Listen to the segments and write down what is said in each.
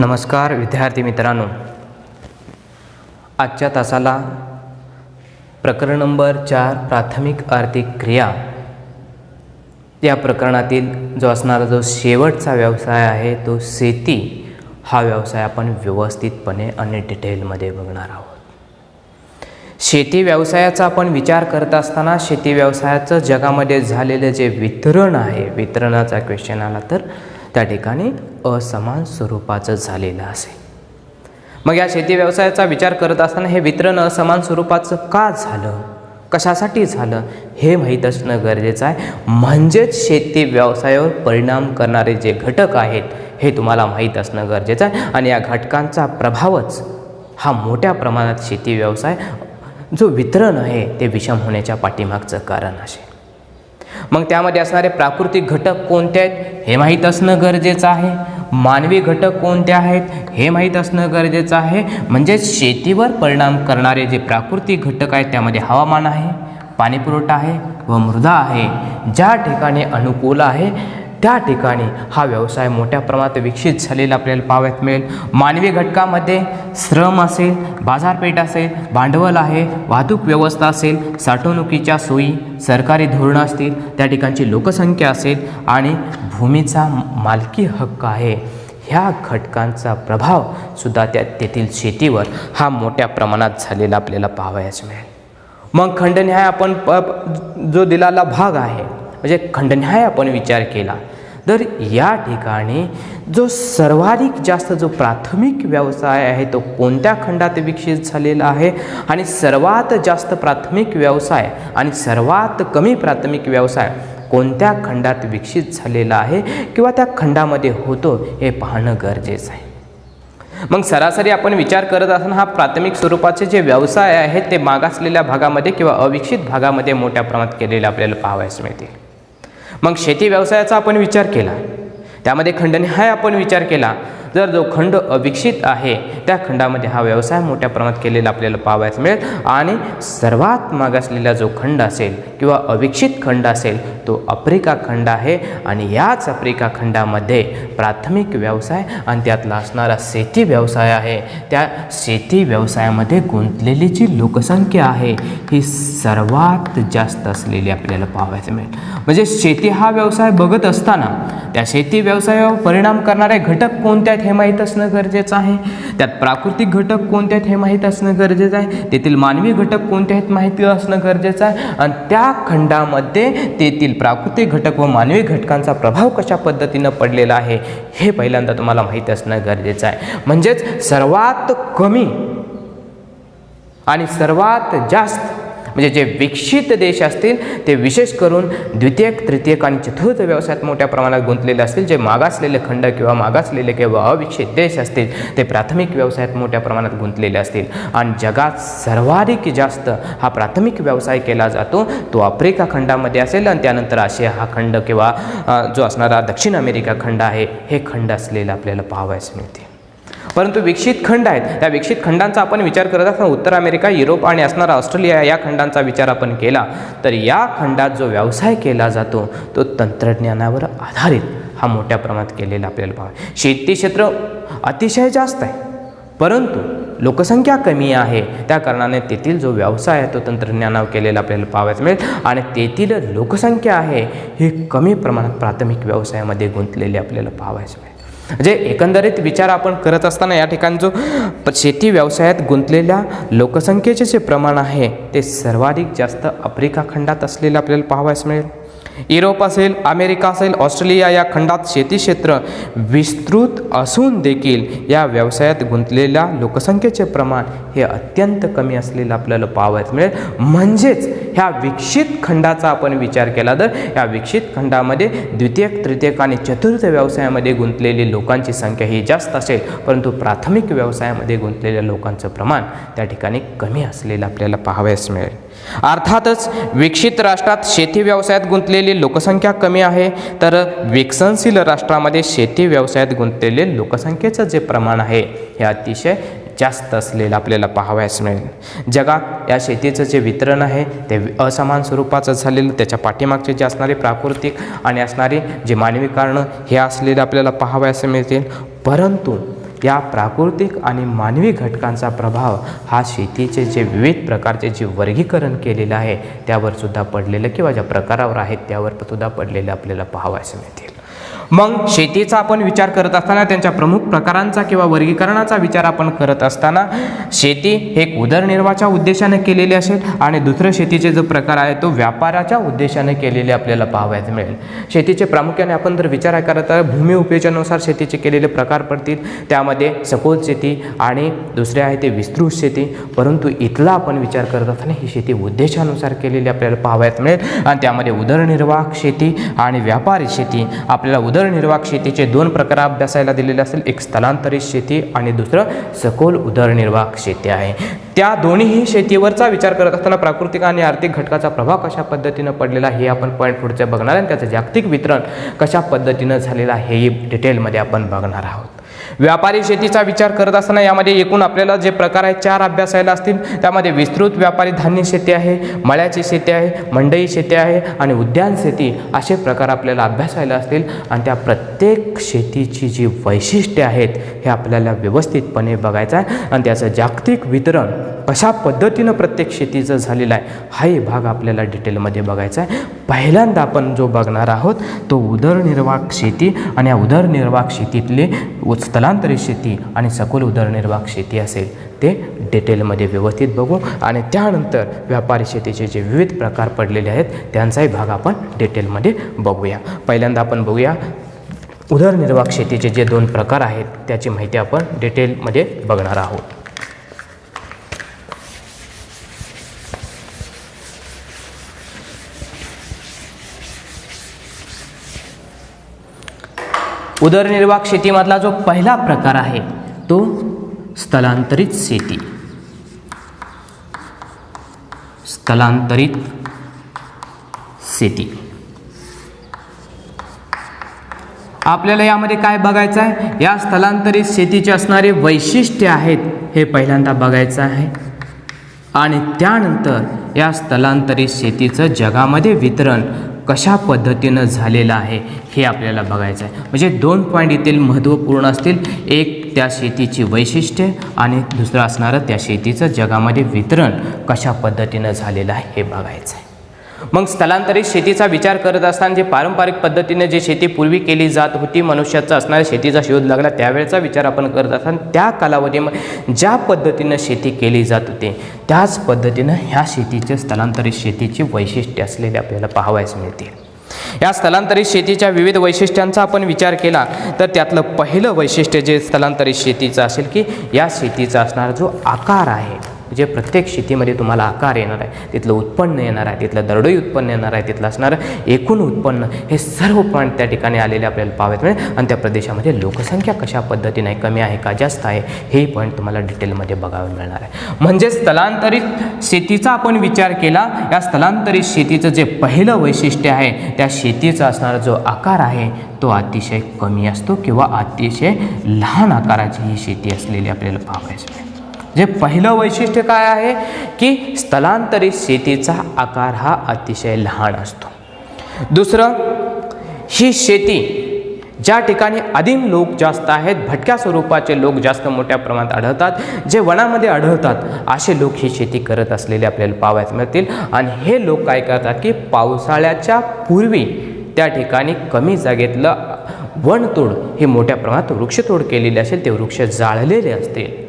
नमस्कार विद्यार्थी मित्रांनो, आजच्या तासाला प्रकरण नंबर 4 प्राथमिक आर्थिक क्रिया या प्रकरणातील जो असणारा जो शेवटचा व्यवसाय आहे तो शेती हा व्यवसाय आपण व्यवस्थितपणे आणि डिटेलमध्ये बघणार आहोत. शेती व्यवसायाचा आपण विचार करत असताना शेती व्यवसायाचं जगामध्ये झालेलं जे वितरण आहे, वितरणाचा क्वेश्चन आला तर त्या ठिकाणी असमान स्वरूपाचं झालेलं असेल. मग या शेती व्यवसायाचा विचार करत असताना हे वितरण असमान स्वरूपाचं का झालं, कशासाठी झालं हे माहीत असणं गरजेचं आहे. म्हणजेच शेती व्यवसायावर परिणाम करणारे जे घटक आहेत हे तुम्हाला माहीत असणं गरजेचं आहे आणि या घटकांचा प्रभावच हा मोठ्या प्रमाणात शेती व्यवसाय जो वितरण आहे ते विषम होण्याच्या पाठीमागचं कारण असेल. मग त्यामध्ये असणारे प्राकृतिक घटक कोणते आहेत हे माहीत असणं गरजेचं आहे. मानवी घटक कोणते आहेत हे माहीत असणं गरजेचं आहे. म्हणजे शेतीवर परिणाम करणारे जे प्राकृतिक घटक आहेत त्यामध्ये हवामान आहे, पाणीपुरवठा आहे व मृदा आहे. ज्या ठिकाणी अनुकूल आहे त्या ठिकाणी हा व्यवसाय मोठ्या प्रमाणात विकसित झालेला आपल्याला पाहावयास मिळेल. मानवी घटकामध्ये श्रम असेल, बाजारपेठ असेल, भांडवल आहे, वाहतूक व्यवस्था असेल, साठवणुकीच्या सोयी, सरकारी धोरणं असतील, त्या ठिकाणची लोकसंख्या असेल आणि भूमीचा मालकी हक्क आहे. ह्या घटकांचा प्रभाव सुद्धा तेथील शेतीवर हा मोठ्या प्रमाणात झालेला आपल्याला पाहावयास मिळेल. मग खंडनिहाय आपण जो दिलेला भाग आहे म्हणजे खंडनिहाय आपण विचार केला तर या ठिकाणी जो सर्वाधिक जास्त जो प्राथमिक व्यवसाय आहे तो कोणत्या खंडात विकसित झालेला आहे आणि सर्वात जास्त प्राथमिक व्यवसाय आणि सर्वात कमी प्राथमिक व्यवसाय कोणत्या खंडात विकसित झालेला आहे किंवा त्या खंडामध्ये होतो हे पाहणं गरजेचं आहे. मग सरासरी आपण विचार करत असताना हा प्राथमिक स्वरूपाचे जे व्यवसाय आहेत ते मागासलेल्या भागामध्ये किंवा अविकसित भागामध्ये मोठ्या प्रमाणात केलेले आपल्याला पाहावयास मिळतील. मग शेती व्यवसायाचा आपण विचार केला, त्यामध्ये खंडनिहाय आपण विचार केला. जर जो खंड अविकसित आहे त्या खंडामध्ये हा व्यवसाय मोठ्या प्रमाणात केलेला आपल्याला पाहावयास मिळेल आणि सर्वात मागासलेला जो खंड असेल किंवा अविकसित खंड असेल तो आफ्रिका खंड आहे आणि याच आफ्रिका खंडामध्ये प्राथमिक व्यवसाय आणि त्यातला असणारा शेती व्यवसाय आहे. त्या शेती व्यवसायामध्ये गुंतलेली जी लोकसंख्या आहे ही सर्वात जास्त असलेली आपल्याला पाहावयास मिळेल. म्हणजे शेती हा व्यवसाय बघत असताना त्या शेती व्यवसायावर परिणाम करणारे घटक कोणते आहेत हे माहीत असणं गरजेचं आहे. त्यात प्राकृतिक घटक कोणते आहेत हे माहीत असणं गरजेचं आहे. तेथील मानवी घटक कोणते आहेत माहिती असणं गरजेचं आहे आणि त्या खंडामध्ये तेथील प्राकृतिक घटक व मानवी घटकांचा प्रभाव कशा पद्धतीनं पडलेला आहे हे पहिल्यांदा तुम्हाला माहीत असणं गरजेचं आहे. म्हणजेच सर्वात कमी आणि सर्वात जास्त म्हणजे जे विकसित देश असतील ते विशेष करून द्वितीयक, तृतीयक आणि चतुर्थ व्यवसायात मोठ्या प्रमाणात गुंतलेले असतील. जे मागासलेले खंड किंवा मागासलेले किंवा अविकसित देश असतील ते प्राथमिक व्यवसायात मोठ्या प्रमाणात गुंतलेले असतील. आणि जगात सर्वाधिक जास्त हा प्राथमिक व्यवसाय केला जातो तो आफ्रिका खंडामध्ये असेल आणि त्यानंतर आशिया हा खंड किंवा जो असणारा दक्षिण अमेरिका खंड आहे हे खंड असलेलं आपल्याला पाहावयास मिळते. परंतु विकसित खंड आहेत त्या विकसित खंडांचा आपण विचार करत असताना उत्तर अमेरिका, युरोप आणि असणारा ऑस्ट्रेलिया या खंडांचा विचार आपण केला तर या खंडात जो व्यवसाय केला जातो तो तंत्रज्ञानावर आधारित हा मोठ्या प्रमाणात केलेला आपल्याला पाहावा. शेती क्षेत्र अतिशय जास्त आहे परंतु लोकसंख्या कमी आहे त्या कारणाने तेथील जो व्यवसाय आहे तो तंत्रज्ञानावर केलेला आपल्याला पाहावयास मिळेल आणि तेथील लोकसंख्या आहे ही कमी प्रमाणात प्राथमिक व्यवसायामध्ये गुंतलेली आपल्याला पाहावयास मिळेल. म्हणजे एकंदरीत विचार आपण करत असताना या ठिकाणी जो शेती व्यवसायात गुंतलेल्या लोकसंख्येचे जे प्रमाण आहे ते सर्वाधिक जास्त आफ्रिका खंडात असलेलं आपल्याला पाहावयास मिळेल. युरोप असेल, अमेरिका असेल, ऑस्ट्रेलिया या खंडात शेती क्षेत्र विस्तृत असून देखील या व्यवसायात गुंतलेल्या लोकसंख्येचे प्रमाण हे अत्यंत कमी असलेलं आपल्याला पाहावयास मिळेल. म्हणजेच ह्या विकसित खंडाचा आपण विचार केला तर या विकसित खंडामध्ये द्वितीयक, तृतीयक आणि चतुर्थ व्यवसायामध्ये गुंतलेली लोकांची संख्या ही जास्त असेल परंतु प्राथमिक व्यवसायामध्ये गुंतलेल्या लोकांचं प्रमाण त्या ठिकाणी कमी असलेलं आपल्याला पाहावयास मिळेल. अर्थातच विकसित राष्ट्रात शेती व्यवसायात गुंतलेली लोकसंख्या कमी आहे तर विकसनशील राष्ट्रामध्ये शेती व्यवसायात गुंतलेले लोकसंख्येचं जे प्रमाण आहे हे अतिशय जास्त असलेलं आपल्याला पाहावयास मिळेल. जगात या शेतीचं जे वितरण आहे ते असमान स्वरूपाचं झालेलं, त्याच्या पाठीमागचे जे असणारे प्राकृतिक आणि असणारे जे मानवी कारणं हे असलेलं आपल्याला पाहावयास मिळतील. परंतु या प्राकृतिक आणि मानवी घटकांचा प्रभाव हा शेतीचे जे विविध प्रकारचे जे वर्गीकरण केलेलं आहे त्यावर सुद्धा पडलेलं किंवा ज्या प्रकारावर आहेत त्यावर सुद्धा पडलेलं आपल्याला पाहावयास मिळतील. मग शेतीचा आपण विचार करत असताना त्यांच्या प्रमुख प्रकारांचा किंवा वर्गीकरणाचा विचार आपण करत असताना शेती हे एक उदरनिर्वाहाच्या उद्देशाने केलेली असेल आणि दुसरं शेतीचे जो प्रकार आहे तो व्यापाराच्या उद्देशाने केलेले आपल्याला पाहावयास मिळेल. शेतीचे प्रामुख्याने आपण जर विचार करत तर भूमी उपयोजनानुसार शेतीचे केलेले प्रकार पडतील. त्यामध्ये सखोल शेती आणि दुसरे आहे ते विस्तृत शेती. परंतु इथला आपण विचार करत असताना ही शेती उद्देशानुसार केलेली आपल्याला पाहावयास मिळेल आणि त्यामध्ये उदरनिर्वाह शेती आणि व्यापारी शेती. आपल्याला उदरनिर्वाह शेतीचे दोन प्रकार अभ्यासायला दिलेले असेल, एक स्थलांतरित शेती आणि दुसरं सखोल उदरनिर्वाह शेती आहे. त्या दोन्हीही शेतीवरचा विचार करत असताना प्राकृतिक आणि आर्थिक घटकाचा प्रभाव कशा पद्धतीनं पडलेला हे आपण पॉईंट पुढचे बघणार आहे. त्याचं जागतिक वितरण कशा पद्धतीनं झालेलं हेही डिटेलमध्ये आपण बघणार आहोत. व्यापारी शेतीचा विचार करत असताना यामध्ये एकूण आपल्याला जे प्रकार आहेत 4 अभ्यासायला असतील. त्यामध्ये विस्तृत व्यापारी धान्य शेती आहे, मळ्याची शेती आहे, मंडई शेती आहे आणि उद्यान शेती असे प्रकार आपल्याला अभ्यासायला असतील. आणि त्या प्रत्येक शेतीची जी वैशिष्ट्ये आहेत हे आपल्याला व्यवस्थितपणे बघायचं आहे आणि त्याचं जागतिक वितरण कशा पद्धतीनं प्रत्येक शेतीचं झालेलं आहे हाही भाग आपल्याला डिटेलमध्ये बघायचा आहे. पहिल्यांदा आपण जो बघणार आहोत तो उदरनिर्वाह शेती आणि या उदरनिर्वाह शेतीतले स्थलांतरित शेती आणि सखोल उदरनिर्वाह शेती असेल ते डिटेलमध्ये व्यवस्थित बघू आणि त्यानंतर व्यापारी शेतीचे जे विविध प्रकार पडलेले आहेत त्यांचाही भाग आपण डिटेलमध्ये बघूया. पहिल्यांदा आपण बघूया उदरनिर्वाह शेतीचे जे 2 प्रकार आहेत त्याची माहिती आपण डिटेलमध्ये बघणार आहोत. उदरनिर्वाह शेतीमधला जो पहिला प्रकार आहे तो स्थलांतरित शेती. स्थलांतरित शेती आपल्याला यामध्ये काय बघायचं आहे, या स्थलांतरित शेतीचे असणारे वैशिष्ट्य आहेत हे पहिल्यांदा बघायचं आहे आणि त्यानंतर या स्थलांतरित शेतीचं जगामध्ये वितरण कशा पद्धतीनं झालेलं आहे हे आपल्याला बघायचं आहे. म्हणजे 2 पॉईंट येथील महत्त्वपूर्ण असतील. एक त्या शेतीची वैशिष्ट्ये आणि दुसरं असणारं त्या शेतीचं जगामध्ये वितरण कशा पद्धतीनं झालेलं आहे हे बघायचं आहे. मग स्थलांतरित शेतीचा विचार करत असताना जे पारंपरिक पद्धतीने जे शेती पूर्वी केली जात होती, मनुष्याचा असणाऱ्या शेतीचा शोध लागला त्यावेळेचा विचार आपण करत असताना त्या कालावधीमध्ये ज्या पद्धतीनं शेती केली जात होती त्याच पद्धतीनं ह्या शेतीचे स्थलांतरित शेतीची वैशिष्ट्ये असलेले आपल्याला पाहावयास मिळतील. या स्थलांतरित शेतीच्या विविध वैशिष्ट्यांचा आपण विचार केला तर त्यातलं पहिलं वैशिष्ट्य जे स्थलांतरित शेतीचं असेल की या शेतीचा असणारा जो आकार आहे, जे प्रत्येक शेतीमध्ये तुम्हाला आकार येणार आहे, तिथलं उत्पन्न येणार आहे, तिथलं दरडोई उत्पन्न येणार आहे, तिथलं असणारं एकूण उत्पन्न हे सर्व पॉईंट त्या ठिकाणी आलेले आपल्याला पाहावयास मिळेल. आणि त्या प्रदेशामध्ये लोकसंख्या कशा पद्धतीने आहे, कमी आहे का जास्त आहे हेही पॉईंट तुम्हाला डिटेलमध्ये बघावं मिळणार आहे. म्हणजे स्थलांतरित शेतीचा आपण विचार केला, या स्थलांतरित शेतीचं जे पहिलं वैशिष्ट्य आहे त्या शेतीचा असणारा जो आकार आहे तो अतिशय कमी असतो किंवा अतिशय लहान आकाराची ही शेती असलेली आपल्याला पाहावयास मिळेल. जे पहिलं वैशिष्ट्य काय आहे की स्थलांतरित शेतीचा आकार हा अतिशय लहान असतो. दुसरं, ही शेती ज्या ठिकाणी आदिम लोक जास्त आहेत, भटक्या स्वरूपाचे लोक जास्त मोठ्या प्रमाणात आढळतात, जे वनामध्ये आढळतात असे लोक ही शेती करत असलेले आपल्याला पाहावयास मिळतील. आणि हे लोक काय करतात की पावसाळ्याच्या पूर्वी त्या ठिकाणी कमी जागेतलं वनतोड हे मोठ्या प्रमाणात वृक्षतोड केलेली असेल, ते वृक्ष जाळलेले असतील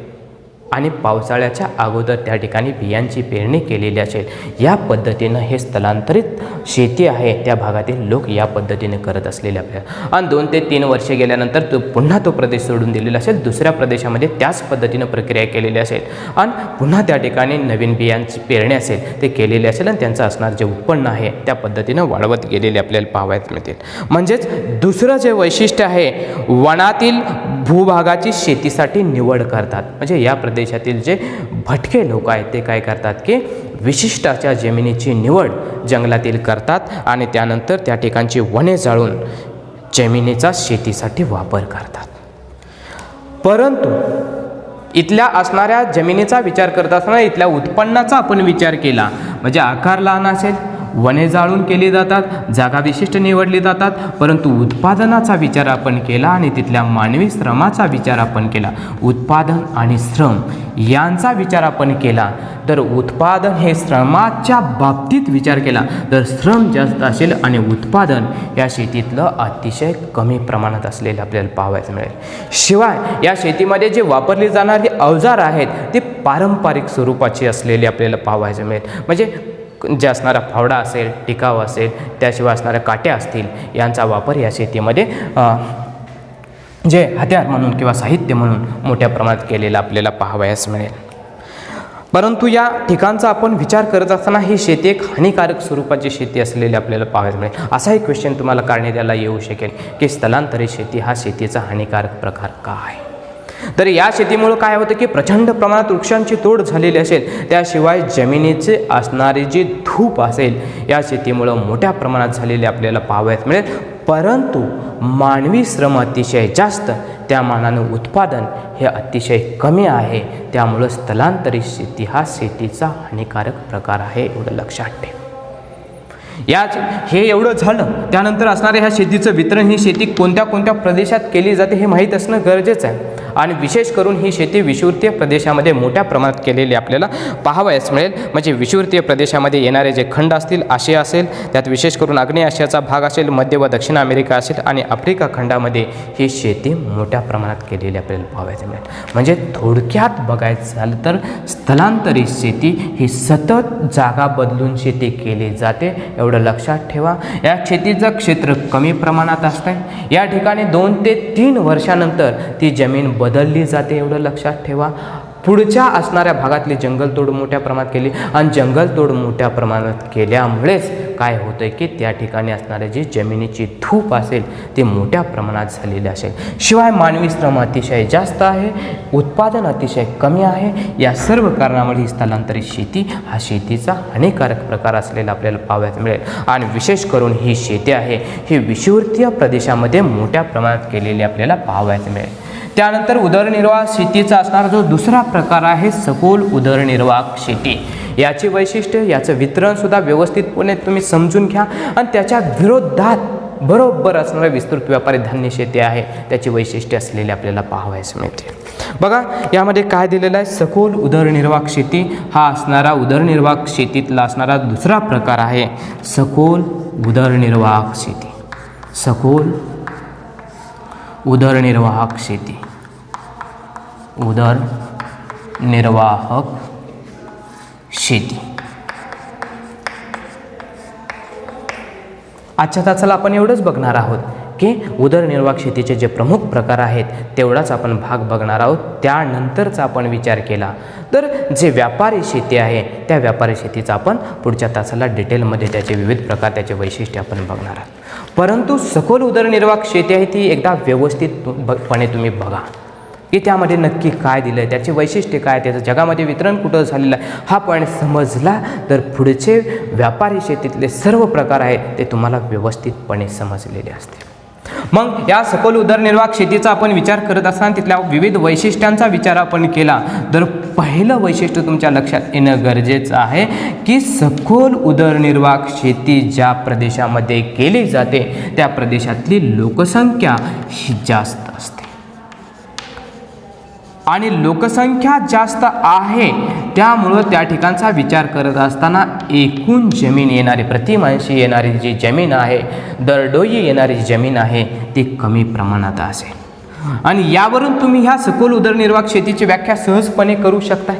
आणि पावसाळ्याच्या अगोदर त्या ठिकाणी बियांची पेरणी केलेली असेल. या पद्धतीनं हे स्थलांतरित शेती आहे त्या भागातील लोक या पद्धतीने करत असलेले आपल्याला. आणि 2 ते 3 वर्षे गेल्यानंतर पुन्हा तो प्रदेश सोडून दिलेला असेल, दुसऱ्या प्रदेशामध्ये त्याच पद्धतीनं प्रक्रिया केलेली असेल आणि पुन्हा त्या ठिकाणी नवीन बियांची पेरणी असेल ते केलेले असेल आणि त्यांचं असणार जे उत्पन्न आहे त्या पद्धतीनं वाढवत गेलेले आपल्याला पाहावयास मिळतील. म्हणजेच दुसरं जे वैशिष्ट्य आहे, वनातील भूभागाची शेतीसाठी निवड करतात. म्हणजे या प्रदेशातील जे भटके लोक आहेत ते काय करतात की विशिष्ट अशा जमिनीची निवड जंगलातील करतात आणि त्यानंतर त्या ठिकाणची वने जाळून जमिनीचा शेतीसाठी वापर करतात. परंतु इथल्या असणाऱ्या जमिनीचा विचार करत असताना इथल्या उत्पन्नाचा आपण विचार केला, म्हणजे आकार लहान असेल, वने जाळून केली जातात, जागा विशिष्ट निवडली जातात, परंतु उत्पादनाचा विचार आपण केला आणि तिथल्या मानवी श्रमाचा विचार आपण केला, उत्पादन आणि श्रम यांचा विचार आपण केला, तर उत्पादन हे श्रमाच्या बाबतीत विचार केला तर श्रम जास्त असेल आणि उत्पादन या शेतीतलं अतिशय कमी प्रमाणात असलेलं आपल्याला पाहायला मिळेल. शिवाय या शेतीमध्ये जे वापरली जाणारी अवजार आहेत ते पारंपरिक स्वरूपाची असलेली आपल्याला पाहायला मिळेल. म्हणजे जे असणारा फावडा असेल, टिकाव असेल, त्याशिवाय असणाऱ्या काट्या असतील यांचा वापर या शेतीमध्ये जे हत्यार म्हणून किंवा साहित्य म्हणून मोठ्या प्रमाणात केलेला आपल्याला पाहावयास मिळेल. परंतु या ठिकाणचा आपण विचार करत असताना ही शेती एक हानिकारक स्वरूपाची शेती असलेली आपल्याला पाहायला मिळेल. असा एक क्वेश्चन तुम्हाला काढण्यात याला येऊ शकेल की स्थलांतरित शेती हा शेतीचा हानिकारक प्रकार का आहे. तर या शेतीमुळे काय होतं की प्रचंड प्रमाणात वृक्षांची तोड झालेली असेल, त्याशिवाय जमिनीचे असणारी जी धूप असेल या शेतीमुळं मोठ्या प्रमाणात झालेली आपल्याला पाहावयास मिळेल. परंतु मानवी श्रम अतिशय जास्त, त्या मानानं उत्पादन हे अतिशय कमी आहे. त्यामुळं स्थलांतरित शेती हा शेतीचा हानिकारक प्रकार आहे, एवढं लक्षात ठेवा. हे एवढं झालं, त्यानंतर असणाऱ्या ह्या शेतीचं वितरण, ही शेती कोणत्या कोणत्या प्रदेशात केली जाते हे माहीत असणं गरजेचं आहे. आणि विशेष करून ही शेती विषुवतीय प्रदेशामध्ये मोठ्या प्रमाणात केलेली आपल्याला पाहावयास मिळेल. म्हणजे विषुवतीय प्रदेशामध्ये येणारे जे खंड असतील, आशिया असेल, त्यात विशेष करून आग्नेय आशियाचा भाग असेल, मध्य व दक्षिण अमेरिका असेल आणि आफ्रिका खंडामध्ये ही शेती मोठ्या प्रमाणात केलेली आपल्याला पाहावयास मिळेल. म्हणजे थोडक्यात बघायचं झालं तर स्थलांतरित शेती ही सतत जागा बदलून शेती केली जाते, एवढं लक्षात ठेवा. या शेतीचं क्षेत्र कमी प्रमाणात असतं. या ठिकाणी 2 ते 3 वर्षानंतर ती जमीन बदलली जाते, एवढं लक्षात ठेवा. पुढच्या असणाऱ्या भागातली जंगलतोड मोठ्या प्रमाणात केली आणि जंगलतोड मोठ्या प्रमाणात केल्यामुळेच काय होतं की त्या ठिकाणी असणारे जी जमिनीची धूप असेल ती मोठ्या प्रमाणात झालेली असेल. शिवाय मानवी श्रम अतिशय जास्त आहे, उत्पादन अतिशय कमी आहे. या सर्व कारणामुळे ही स्थलांतरित शेती हा शेतीचा हानिकारक प्रकार असलेला आपल्याला पाहायला मिळेल. आणि विशेष करून ही शेती आहे ही विषुवतीय प्रदेशामध्ये मोठ्या प्रमाणात केलेली आपल्याला पाहायला मिळेल. त्यानंतर उदरनिर्वाह शेतीचा असणारा जो दुसरा प्रकार आहे सखोल उदरनिर्वाह शेती. याची वैशिष्ट्य, याचं वितरणसुद्धा व्यवस्थितपणे तुम्ही समजून घ्या आणि त्याच्या विरोधात बरोबर असणारा विस्तृत व्यापारी धान्य शेती आहे, त्याची वैशिष्ट्ये असलेली आपल्याला पाहावयास मिळते. बघा यामध्ये काय दिलेलं आहे, सखोल उदरनिर्वाह शेती हा असणारा उदरनिर्वाह शेतीतला असणारा दुसरा प्रकार आहे सखोल उदरनिर्वाह शेती. सखोल उदरनिर्वाहक शेती, उदरनिर्वाहक शेती. आजच्या तासाला आपण एवढंच बघणार आहोत की उदरनिर्वाहक शेतीचे जे प्रमुख प्रकार आहेत तेवढाच आपण भाग बघणार आहोत. त्यानंतरचा आपण विचार केला तर जे व्यापारी शेती आहे त्या व्यापारी शेतीचा आपण पुढच्या तासाला डिटेलमध्ये त्याचे विविध प्रकार, त्याचे वैशिष्ट्य आपण बघणार आहोत. परंतु सखोल उदरनिर्वाहक शेती आहे ती एकदा व्यवस्थितपणे तुम्ही बघा की त्यामध्ये नक्की काय दिलं आहे, त्याची वैशिष्ट्ये काय, त्याचं जगामध्ये वितरण कुठं झालेलं आहे. हा पॉईंट समजला तर पुढचे व्यापारी शेतीतले सर्व प्रकार आहेत ते तुम्हाला व्यवस्थितपणे समजलेले असतील. मग या सखोल उदरनिर्वाहक शेतीचा आपण विचार करत असताना तिथल्या विविध वैशिष्ट्यांचा विचार आपण केला तर पहिलं वैशिष्ट्य तुमच्या लक्षात येणं गरजेचं आहे की सखोल उदरनिर्वाहक शेती ज्या प्रदेशामध्ये केली जाते त्या प्रदेशातली लोकसंख्या ही जास्त असते. आणि लोकसंख्या जास्त आहे त्यामुळं त्या ठिकाणचा विचार करत असताना एकूण जमीन येणारी, प्रतिमांशी येणारी जी जमीन आहे, दरडोई येणारी जमीन आहे ती कमी प्रमाणात असेल. आणि यावरून तुम्ही ह्या सखोल उदरनिर्वाहक शेतीची व्याख्या सहजपणे करू शकताय.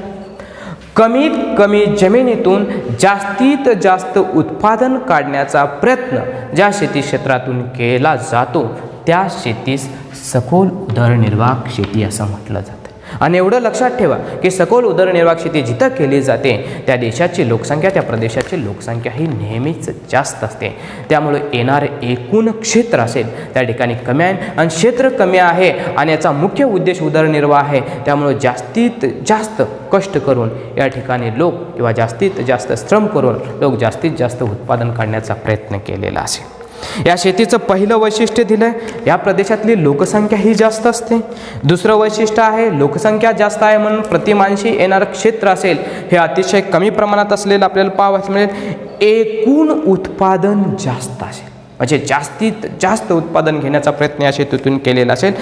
कमीत कमी जमिनीतून जास्तीत जास्त उत्पादन काढण्याचा प्रयत्न ज्या शेती क्षेत्रातून केला जातो त्या शेतीस सखोल उदरनिर्वाहक शेती असं म्हटलं जातं. आणि एवढं लक्षात ठेवा की सखोल उदरनिर्वाहक शेती जिथं केली जाते त्या देशाची लोकसंख्या, त्या प्रदेशाची लोकसंख्या ही नेहमीच जास्त असते. त्यामुळे येणारे एकूण क्षेत्र असेल त्या ठिकाणी कमी आहे आणि क्षेत्र कमी आहे आणि याचा मुख्य उद्देश उदरनिर्वाह आहे. त्यामुळे जास्तीत जास्त कष्ट करून या ठिकाणी लोक किंवा जास्तीत जास्त श्रम करून लोक जास्तीत जास्त उत्पादन काढण्याचा प्रयत्न केलेला असेल. या शेतीचं पहिलं वैशिष्ट्य दिलं आहे या प्रदेशातली लोकसंख्या ही जास्त असते. दुसरं वैशिष्ट्य आहे लोकसंख्या जास्त आहे म्हणून प्रतिमांशी येणारं क्षेत्र असेल हे अतिशय कमी प्रमाणात असलेलं आपल्याला पाहावयास मिळेल. एकूण उत्पादन जास्त असेल, म्हणजे जास्तीत जास्त उत्पादन घेण्याचा प्रयत्न या शेतीतून केलेला असेल,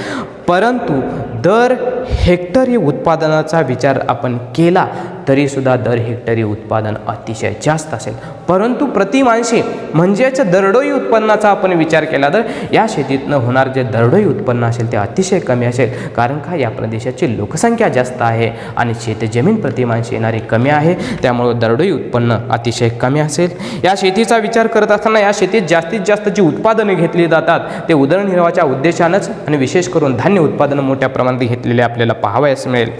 परंतु दर हेक्टरी उत्पादनाचा विचार आपण केला तरीसुद्धा दर हेक्टरी उत्पादन अतिशय जास्त असेल, परंतु प्रतिमानशी म्हणजेच दरडोई उत्पन्नाचा आपण विचार केला तर या शेतीतनं होणार जे दरडोई उत्पन्न असेल ते अतिशय कमी असेल, कारण का या प्रदेशाची लोकसंख्या जास्त आहे आणि शेतजमीन प्रतिमानशी येणारी कमी आहे, त्यामुळे दरडोई उत्पन्न अतिशय कमी असेल. या शेतीचा विचार करत असताना या शेतीत जास्तीत जास्त जी उत्पादने घेतली जातात ते उदरनिर्वाहाच्या उद्देशानंच आणि विशेष करून धान्य उत्पादनं मोठ्या प्रमाणात घेतलेले आपल्याला पाहावयास मिळेल.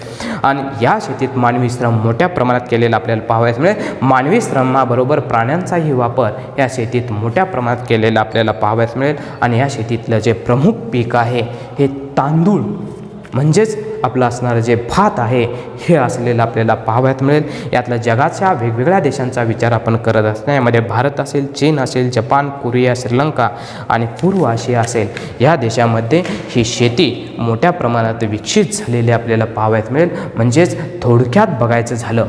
आणि या शेतीत मानवी श्रम मोठ्या प्रमाणात केलेला आपल्याला पाहावयास मिळेल. मानवी श्रमाबरोबर प्राण्यांचाही वापर या शेतीत मोठ्या प्रमाणात केलेला आपल्याला पाहावयास मिळेल. आणि या शेतीतलं जे प्रमुख पीक आहे हे तांदूळ म्हणजेच आपलं असणारं जे भात आहे हे असलेलं आपल्याला पाहावयास मिळेल. यातलं जगाच्या वेगवेगळ्या देशांचा विचार आपण करत असताना यामध्ये भारत असेल, चीन असेल, जपान, कोरिया, श्रीलंका आणि पूर्व आशिया असेल, या देशामध्ये ही शेती मोठ्या प्रमाणात विकसित झालेली आपल्याला पाहावयास मिळेल. म्हणजेच थोडक्यात बघायचं झालं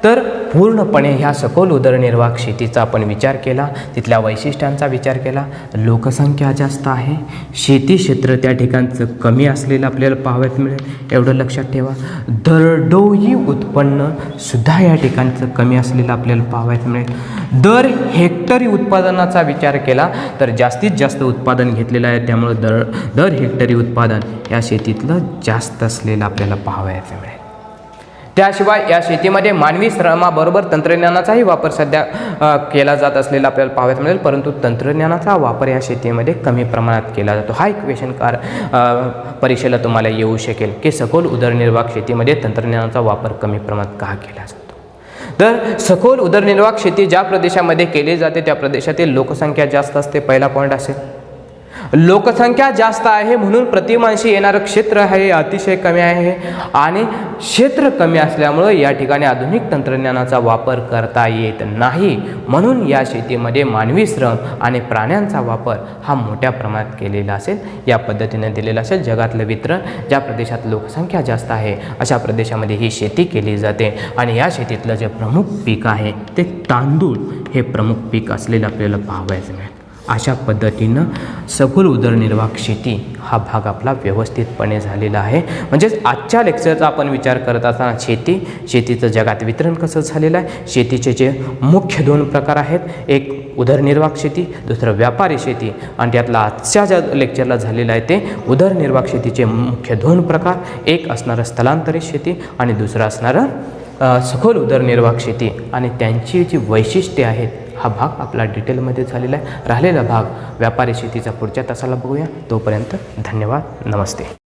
तर पूर्णपणे ह्या सखोल उदरनिर्वाह शेतीचा आपण विचार केला, तिथल्या वैशिष्ट्यांचा विचार केला. लोकसंख्या जास्त आहे, शेती क्षेत्र त्या ठिकाणचं कमी असलेलं आपल्याला पाहावयास मिळेल, एवढं लक्षात ठेवा. दरडोई उत्पन्न सुद्धा या ठिकाणचं कमी असलेलं आपल्याला पाहावयास मिळेल. दर हेक्टरी उत्पादनाचा विचार केला तर जास्तीत जास्त उत्पादन घेतलेलं आहे, त्यामुळे दर हेक्टरी उत्पादन या शेतीतलं जास्त असलेलं आपल्याला पाहावयास मिळेल. त्याशिवाय या शेतीमध्ये मानवी श्रमाबरोबर तंत्रज्ञानाचाही वापर सध्या केला जात असलेला आपल्याला पाहावयास मिळेल, परंतु तंत्रज्ञानाचा वापर या शेतीमध्ये कमी प्रमाणात केला जातो. हा एक क्वेश्चन परीक्षेला तुम्हाला येऊ शकेल की सखोल उदरनिर्वाह शेतीमध्ये तंत्रज्ञानाचा वापर कमी प्रमाणात का केला जातो. तर सखोल उदरनिर्वाह शेती ज्या प्रदेशामध्ये केली जाते त्या प्रदेशातील लोकसंख्या जास्त असते, पहिला पॉईंट असेल. लोकसंख्या जास्त आहे म्हणून प्रतिमानशी येणारं क्षेत्र हे अतिशय कमी आहे आणि क्षेत्र कमी असल्यामुळे या ठिकाणी आधुनिक तंत्रज्ञानाचा वापर करता येत नाही, म्हणून या शेतीमध्ये मानवी श्रम आणि प्राण्यांचा वापर हा मोठ्या प्रमाणात केलेला असेल, या पद्धतीने दिलेला असेल. जगातलं वितरण ज्या प्रदेशात लोकसंख्या जास्त आहे अशा प्रदेशामध्ये ही शेती केली जाते आणि या शेतीतलं जे प्रमुख पीक आहे ते तांदूळ हे प्रमुख पीक असलेलं आपल्याला पाहावयास मिळेल. अशा पद्धतीनं सखोल उदरनिर्वाह शेती हा भाग आपला व्यवस्थितपणे झालेला आहे. म्हणजेच आजच्या लेक्चरचा आपण विचार करत असताना शेतीचं जगात वितरण कसं झालेलं आहे, शेतीचे जे मुख्य दोन प्रकार आहेत, एक उदरनिर्वाह शेती, दुसरं व्यापारी शेती, आणि त्यातला आजच्या ज्या लेक्चरला झालेलं आहे ते उदरनिर्वाह शेतीचे मुख्य दोन प्रकार, एक असणारं स्थलांतरित शेती आणि दुसरं असणारं सखोल उदरनिर्वाह शेती आणि त्यांची जी वैशिष्ट्ये आहेत हा भाग आपला डिटेलमध्ये झालेला आहे. राहिलेला भाग व्यापारी शेतीचा पुढच्या तासाला बघूया. तोपर्यंत धन्यवाद, नमस्ते.